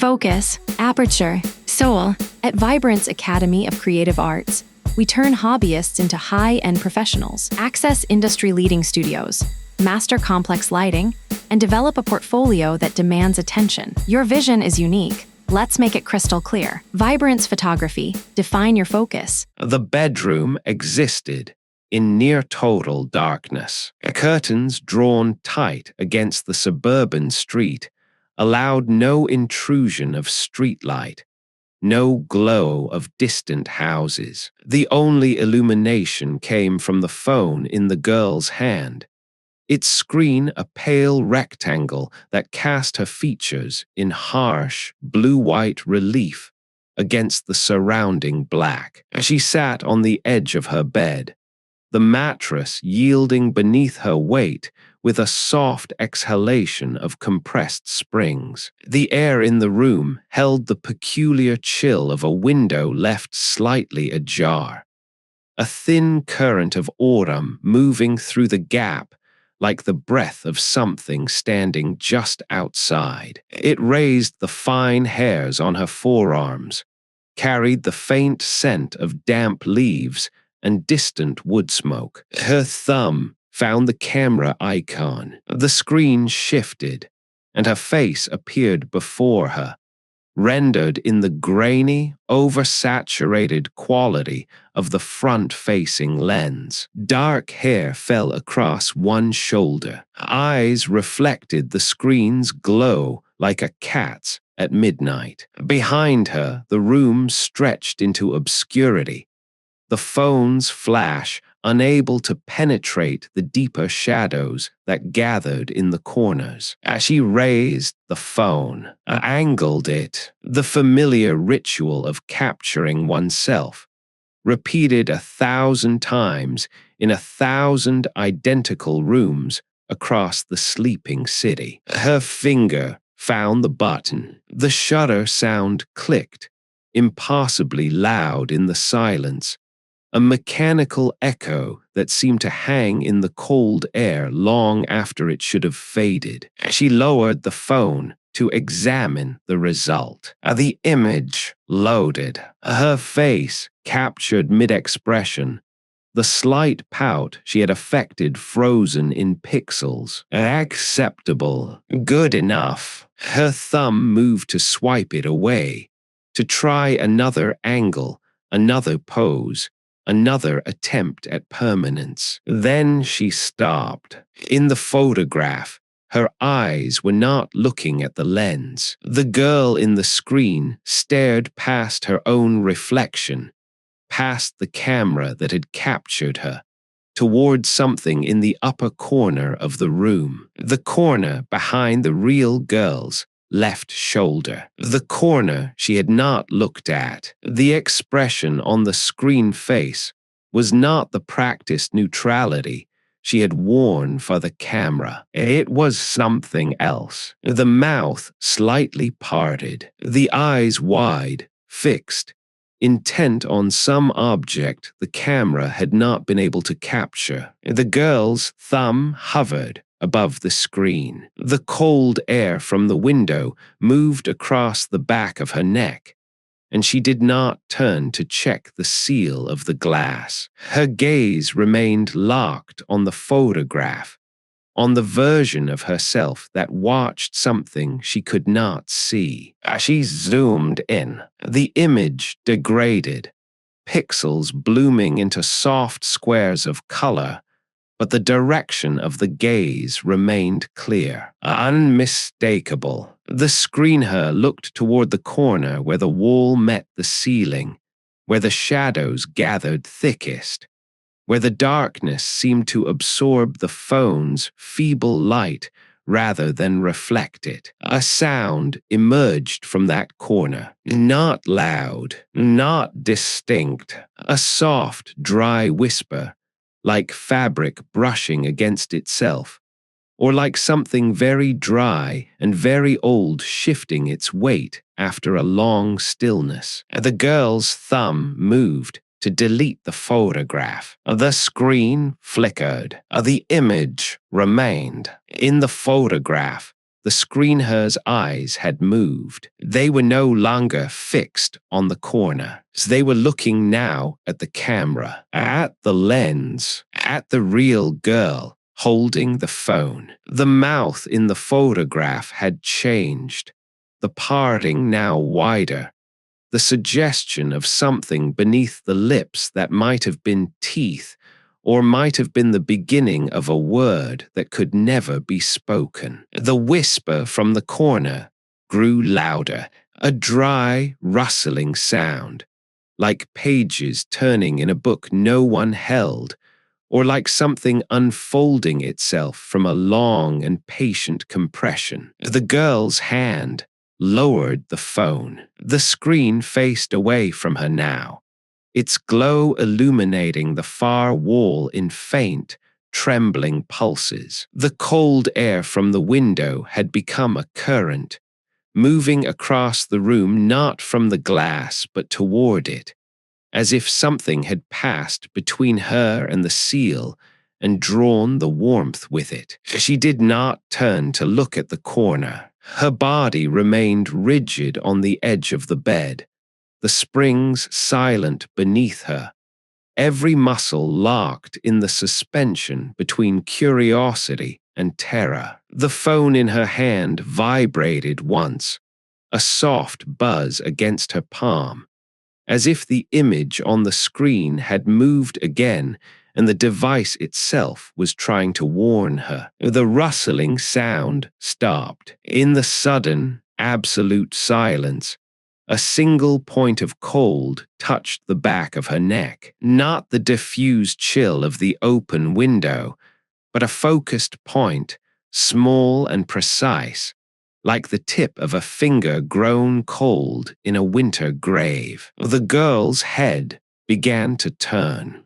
Focus, aperture, soul. At Vibrance Academy of Creative Arts, we turn hobbyists into high-end professionals, access industry-leading studios, master complex lighting, and develop a portfolio that demands attention. Your vision is unique. Let's make it crystal clear. Vibrance Photography. Define your focus. The bedroom existed in near total darkness. Curtains drawn tight against the suburban street allowed no intrusion of streetlight, no glow of distant houses. The only illumination came from the phone in the girl's hand, its screen a pale rectangle that cast her features in harsh, blue-white relief against the surrounding black. She sat on the edge of her bed, the mattress yielding beneath her weight with a soft exhalation of compressed springs. The air in the room held the peculiar chill of a window left slightly ajar, a thin current of autumn moving through the gap like the breath of something standing just outside. It raised the fine hairs on her forearms, carried the faint scent of damp leaves and distant wood smoke. Her thumb found the camera icon. The screen shifted, and her face appeared before her, rendered in the grainy, oversaturated quality of the front-facing lens. Dark hair fell across one shoulder. Eyes reflected the screen's glow like a cat's at midnight. Behind her, the room stretched into obscurity, the phone's flash unable to penetrate the deeper shadows that gathered in the corners. As she raised the phone, angled it, the familiar ritual of capturing oneself, repeated 1,000 times in 1,000 identical rooms across the sleeping city. Her finger found the button. The shutter sound clicked, impossibly loud in the silence, a mechanical echo that seemed to hang in the cold air long after it should have faded. She lowered the phone to examine the result. The image loaded, her face captured mid-expression, the slight pout she had affected frozen in pixels. Acceptable. Good enough. Her thumb moved to swipe it away, to try another angle, another pose, another attempt at permanence. Then she stopped. In the photograph, her eyes were not looking at the lens. The girl in the screen stared past her own reflection, past the camera that had captured her, toward something in the upper corner of the room. The corner behind the real girl's left shoulder. The corner she had not looked at. The expression on the screen face was not the practiced neutrality she had worn for the camera. It was something else. The mouth slightly parted, the eyes wide, fixed, intent on some object the camera had not been able to capture. The girl's thumb hovered above the screen. The cold air from the window moved across the back of her neck, and she did not turn to check the seal of the glass. Her gaze remained locked on the photograph, on the version of herself that watched something she could not see. As she zoomed in, the image degraded, pixels blooming into soft squares of color, but the direction of the gaze remained clear, unmistakable. The screener looked toward the corner where the wall met the ceiling, where the shadows gathered thickest, where the darkness seemed to absorb the phone's feeble light rather than reflect it. A sound emerged from that corner, not loud, not distinct, a soft, dry whisper, like fabric brushing against itself, or like something very dry and very old shifting its weight after a long stillness. The girl's thumb moved to delete the photograph. The screen flickered. The image remained. In the photograph, The screener's eyes had moved. They were no longer fixed on the corner. They were looking now at the camera, at the lens, at the real girl holding the phone. The mouth in the photograph had changed, the parting now wider, the suggestion of something beneath the lips that might have been teeth or might have been the beginning of a word that could never be spoken. The whisper from the corner grew louder, a dry, rustling sound, like pages turning in a book no one held, or like something unfolding itself from a long and patient compression. The girl's hand lowered the phone. The screen faced away from her now, its glow illuminating the far wall in faint, trembling pulses. The cold air from the window had become a current, moving across the room not from the glass but toward it, as if something had passed between her and the seal and drawn the warmth with it. She did not turn to look at the corner. Her body remained rigid on the edge of the bed, the springs silent beneath her, every muscle locked in the suspension between curiosity and terror. The phone in her hand vibrated once, a soft buzz against her palm, as if the image on the screen had moved again and the device itself was trying to warn her. The rustling sound stopped. In the sudden, absolute silence, a single point of cold touched the back of her neck, not the diffused chill of the open window, but a focused point, small and precise, like the tip of a finger grown cold in a winter grave. The girl's head began to turn.